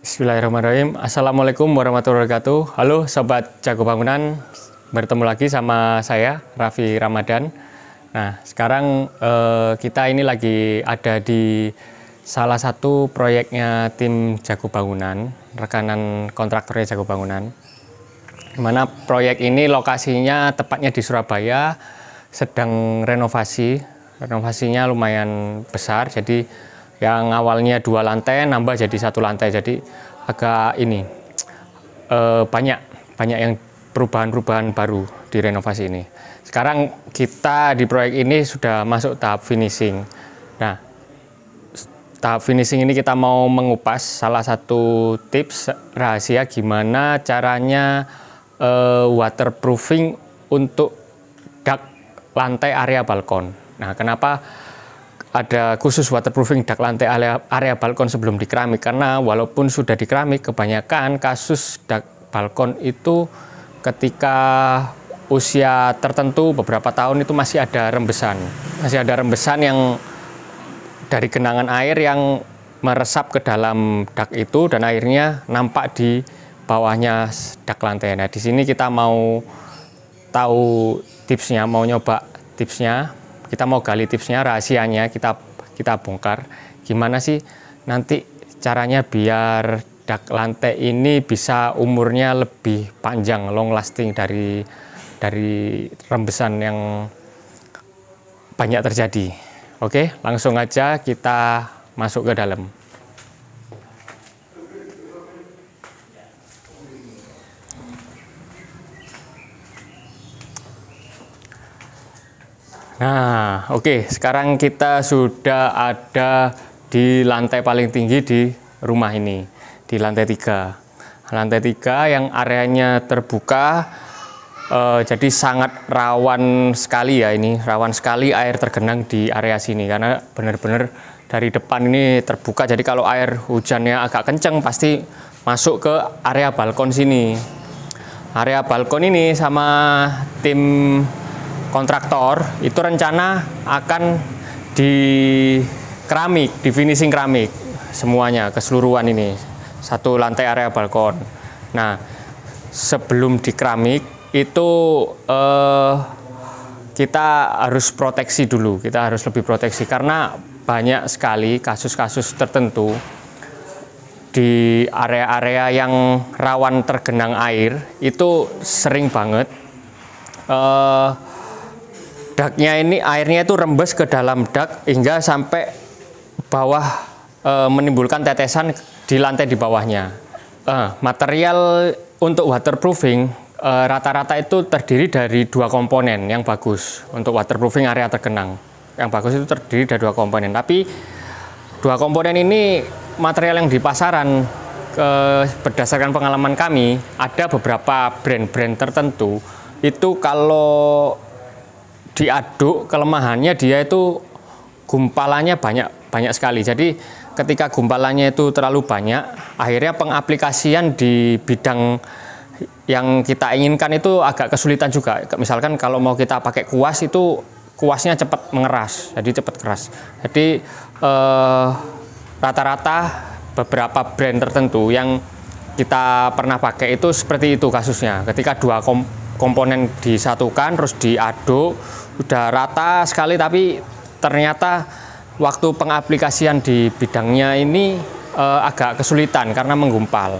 Bismillahirrahmanirrahim. Assalamualaikum warahmatullahi wabarakatuh. Halo Sobat Jago Bangunan, bertemu lagi sama saya Raffi Ramadan. Nah sekarang kita ini lagi ada di salah satu proyeknya tim Jago Bangunan, rekanan kontraktornya Jago Bangunan. Dimana proyek ini lokasinya tepatnya di Surabaya, sedang renovasinya lumayan besar. Jadi yang awalnya 2 lantai nambah jadi 1 lantai, jadi agak ini banyak yang perubahan baru di renovasi ini. Sekarang kita di proyek ini sudah masuk tahap finishing. Nah, tahap finishing ini kita mau mengupas salah satu tips rahasia gimana caranya waterproofing untuk dak lantai area balkon. Nah, kenapa ada khusus waterproofing dak lantai area balkon sebelum di keramik? Karena walaupun sudah di keramik, kebanyakan kasus dak balkon itu ketika usia tertentu beberapa tahun itu masih ada rembesan yang dari genangan air yang meresap ke dalam dak itu dan airnya nampak di bawahnya dak lantai. Nah, di sini kita mau tahu tipsnya, mau nyoba tipsnya. Kita mau gali tipsnya, rahasianya kita bongkar. Gimana sih nanti caranya biar dak lantai ini bisa umurnya lebih panjang, long lasting dari rembesan yang banyak terjadi. Oke, langsung aja kita masuk ke dalam. Nah, oke, sekarang kita sudah ada di lantai paling tinggi di rumah ini, di lantai 3. Lantai 3 yang areanya terbuka, jadi sangat rawan sekali ya ini, rawan sekali air tergenang di area sini, karena benar-benar dari depan ini terbuka, jadi kalau air hujannya agak kenceng pasti masuk ke area balkon sini. Area balkon ini sama tim kontraktor itu rencana akan di keramik, di finishing keramik semuanya, keseluruhan ini, 1 lantai area balkon. Nah, sebelum di keramik itu kita harus proteksi dulu, kita harus lebih proteksi karena banyak sekali kasus-kasus tertentu di area-area yang rawan tergenang air itu sering banget daknya ini airnya itu rembes ke dalam dak hingga sampai bawah, menimbulkan tetesan di lantai di bawahnya. Material untuk waterproofing rata-rata itu terdiri dari 2 komponen yang bagus untuk waterproofing area tergenang. Yang bagus itu terdiri dari 2 komponen. Tapi 2 komponen ini material yang di pasaran, berdasarkan pengalaman kami, ada beberapa brand-brand tertentu itu kalau diaduk kelemahannya dia itu gumpalannya banyak sekali. Jadi ketika gumpalannya itu terlalu banyak, akhirnya pengaplikasian di bidang yang kita inginkan itu agak kesulitan juga. Misalkan kalau mau kita pakai kuas itu kuasnya cepat mengeras, jadi cepat keras. Jadi rata-rata beberapa brand tertentu yang kita pernah pakai itu seperti itu kasusnya. Ketika 2 komponen disatukan terus diaduk udah rata sekali, tapi ternyata waktu pengaplikasian di bidangnya ini agak kesulitan karena menggumpal.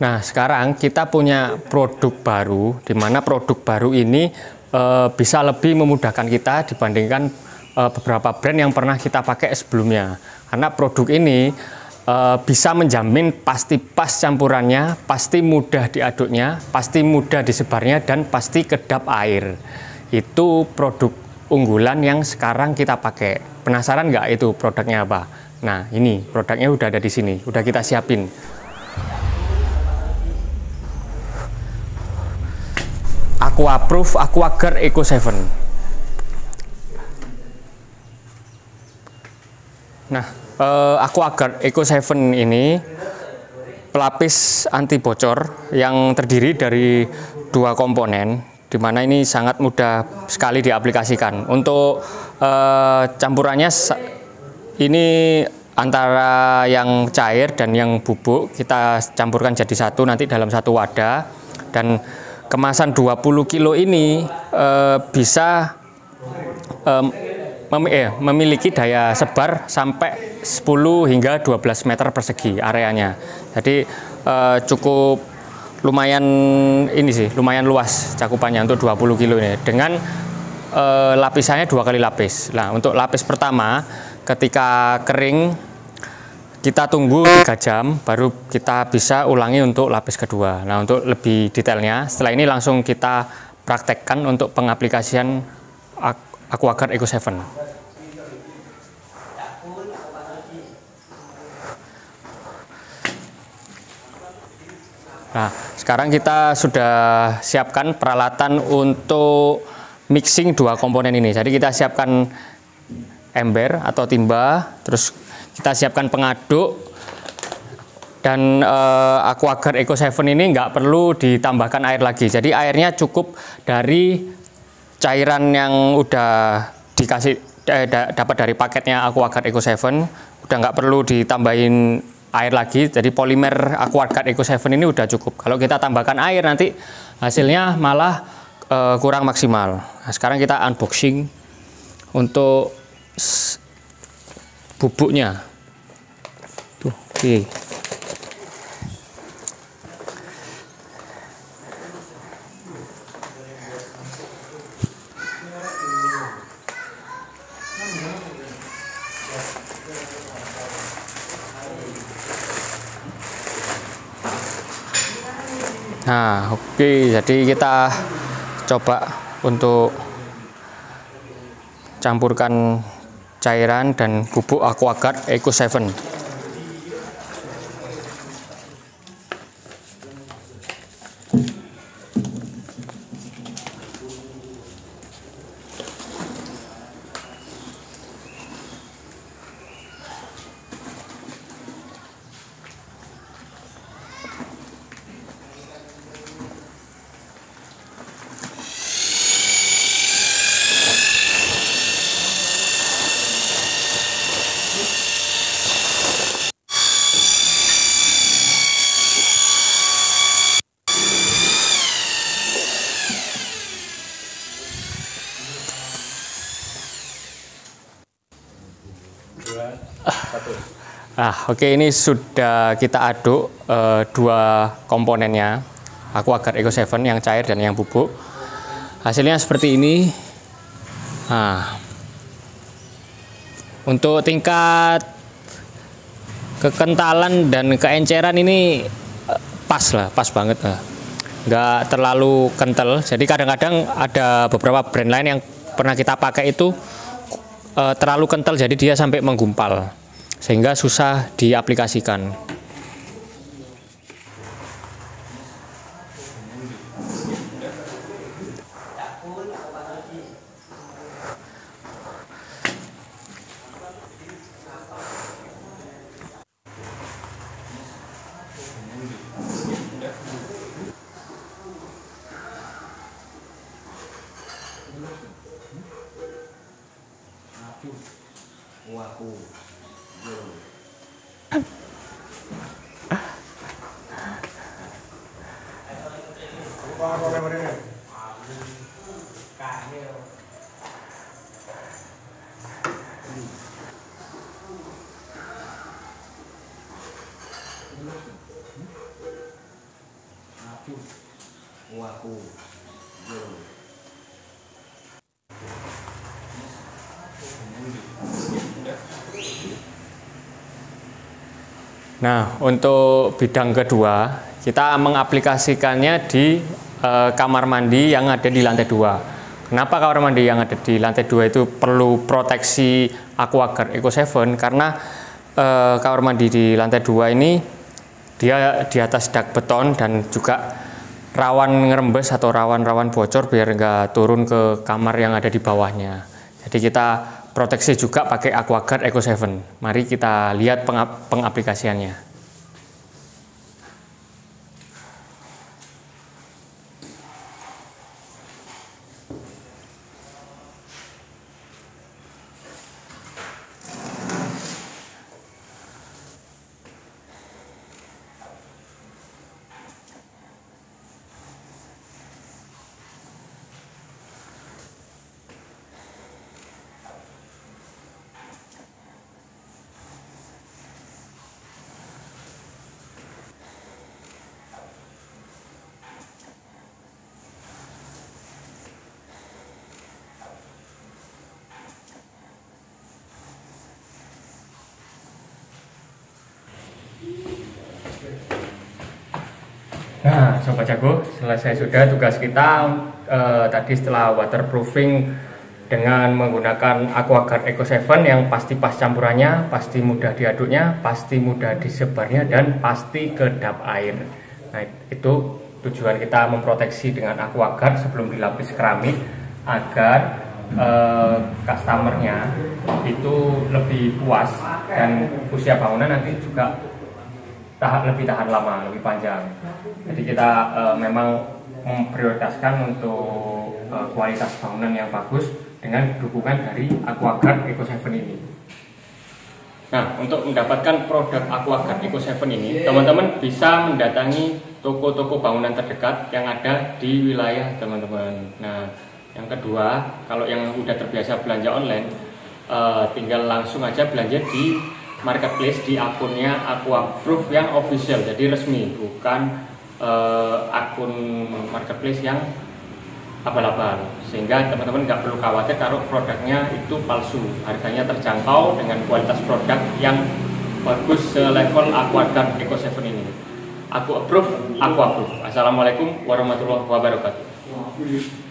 Nah, sekarang kita punya produk baru, di mana produk baru ini bisa lebih memudahkan kita dibandingkan beberapa brand yang pernah kita pakai sebelumnya. Karena produk ini bisa menjamin pasti pas campurannya, pasti mudah diaduknya, pasti mudah disebarnya, dan pasti kedap air. Itu produk unggulan yang sekarang kita pakai. Penasaran nggak itu produknya apa? Nah, ini produknya udah ada di sini, udah kita siapin. Aquaproof AquaGuard Eco 7. Nah, AquaGuard Eco 7 ini pelapis anti bocor yang terdiri dari 2 komponen, di mana ini sangat mudah sekali diaplikasikan. Untuk campurannya ini antara yang cair dan yang bubuk kita campurkan jadi satu nanti dalam satu wadah, dan kemasan 20 kilo ini bisa memiliki daya sebar sampai 10 hingga 12 meter persegi areanya. Jadi cukup lumayan ini sih, lumayan luas cakupannya untuk 20 kilo ini dengan lapisannya 2 kali lapis. Nah, untuk lapis pertama ketika kering kita tunggu 3 jam baru kita bisa ulangi untuk lapis kedua. Nah, untuk lebih detailnya setelah ini langsung kita praktekkan untuk pengaplikasian AquaGuard Eco 7. Nah, sekarang kita sudah siapkan peralatan untuk mixing dua komponen ini. Jadi kita siapkan ember atau timba, terus kita siapkan pengaduk, dan AquaGuard Eco 7 ini nggak perlu ditambahkan air lagi. Jadi airnya cukup dari cairan yang udah dikasih dapat dari paketnya AquaGuard Eco 7, udah nggak perlu ditambahin air lagi. Jadi polimer AquaGuard Eco 7 ini udah cukup. Kalau kita tambahkan air nanti hasilnya malah kurang maksimal. Nah, sekarang kita unboxing untuk bubuknya. Tuh, oke. Nah, oke, jadi kita coba untuk campurkan cairan dan bubuk AquaGuard Eco 7. Oke, ini sudah kita aduk dua komponennya AquaGuard Eco 7 yang cair dan yang bubuk. Hasilnya seperti ini. Nah, untuk tingkat kekentalan dan keenceran ini pas banget lah. Nggak terlalu kental. Jadi kadang-kadang ada beberapa brand lain yang pernah kita pakai itu terlalu kental, jadi dia sampai menggumpal sehingga susah diaplikasikan. Nah, untuk bidang kedua, kita mengaplikasikannya di kamar mandi yang ada di lantai 2. Kenapa kamar mandi yang ada di lantai 2 itu perlu proteksi AquaGuard Eco 7? Karena kamar mandi di lantai 2 ini dia di atas dak beton dan juga rawan ngerembes atau rawan bocor biar nggak turun ke kamar yang ada di bawahnya. Jadi kita proteksi juga pakai AquaGuard Eco 7. Mari kita lihat pengaplikasiannya. Nah, Sobat Jago, selesai sudah tugas kita tadi setelah waterproofing dengan menggunakan AquaGuard Eco 7 yang pasti pas campurannya, pasti mudah diaduknya, pasti mudah disebarnya, dan pasti kedap air. Nah, itu tujuan kita memproteksi dengan AquaGuard sebelum dilapis keramik agar customernya itu lebih puas dan usia bangunan nanti juga lebih tahan lama, lebih panjang. Jadi kita memang memprioritaskan untuk kualitas bangunan yang bagus dengan dukungan dari AquaGuard Eco 7 ini. Nah, untuk mendapatkan produk AquaGuard Eco 7 ini, teman-teman bisa mendatangi toko-toko bangunan terdekat yang ada di wilayah teman-teman. Nah, yang kedua, kalau yang udah terbiasa belanja online, tinggal langsung aja belanja di marketplace di akunnya Aquaproof yang official, jadi resmi, bukan akun marketplace yang abal-abal, sehingga teman-teman nggak perlu khawatir kalau produknya itu palsu. Harganya terjangkau dengan kualitas produk yang bagus selevel AquaGuard Eco 7 ini. Aquaproof. Assalamualaikum warahmatullahi wabarakatuh.